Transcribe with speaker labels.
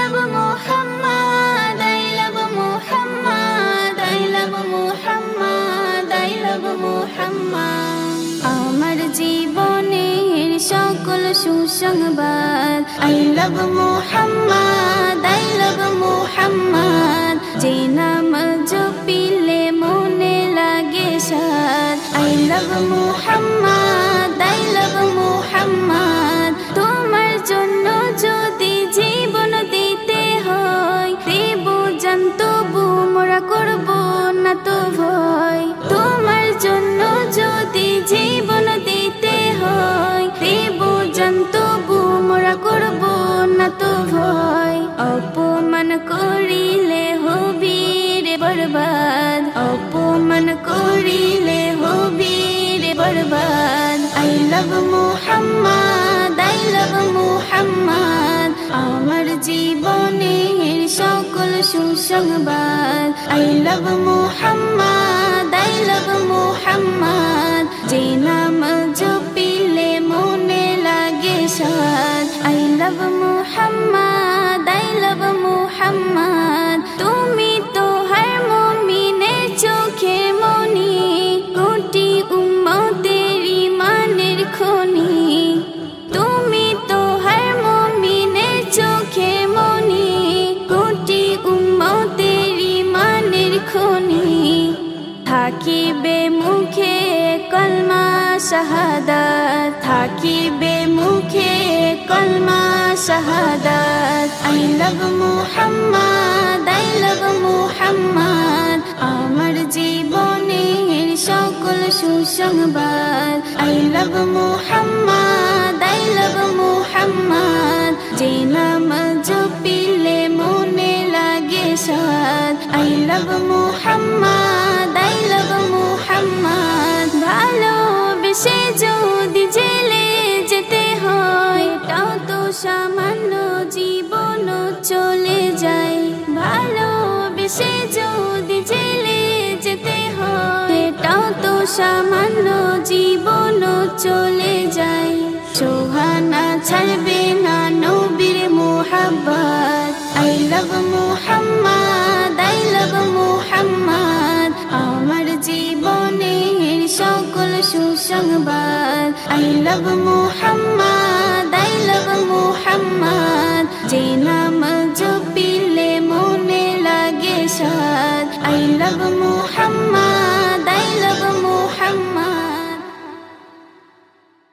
Speaker 1: love Muhammad, I love Muhammad, I love Muhammad, I love Muhammad. আমার জীবনের সকল সুসংবাদ I love Muhammad, I love Muhammad. যে নাম জপিলে মনে লাগে সাদ I love Muhammad, I love Muhammad. তোমার জন্য যদি জীবন দিতে হয় দেব জান তবু মোরা করব না তো ভয়। তোমার জন্য যদি জীবন দিতে হয় দেব জান তবু মোরা করব না তো ভয়। অপমান করিলে হবি রে বরবাদ, অপমান করিলে হবি রে বরবাদ। I love Muhammad, I love Muhammad. আমার জীবনের সকল সুসংবাদ I love Muhammad, I love Muhammad. যে নাম জপিলে মনে লাগে সাদ I love Muhammad, I love Muhammad. তুমি তো হর মুমিনের চোখে মনি, কোটি উম্মতের ঈমানের খনি। তুমি তো হর মুমিনের চোখে মনি, কোটি উম্মতের ঈমানের খনি। থাকিবে মুখে কলমা শাহাদাত, থাকিবে মুখে কলমা শাহাদাত I love Muhammad, I love Muhammad. আমার জীবনের সকল সুসংবাদ I love Muhammad, I love Muhammad. যে নাম জপিলে মনে লাগে সাদ I love Muhammad, I love Muhammad. ভালোবেসে যদি জেলে যেতে হয় এটাও তো সামান্য জীবন চলে যায়। ভালোবেসে যদি জেলে যেতে হয় এটাও তো সামান্য জীবন চলে যায়। সোহানা ছাড়বে না নবীর মুহাব্বত I love Muhammad, I love Muhammad. আমার জীবনের সকল সুসংবাদ I love Muhammad, I love Muhammad. যে নাম জপিলে মনে লাগে সাদ I love Muhammad.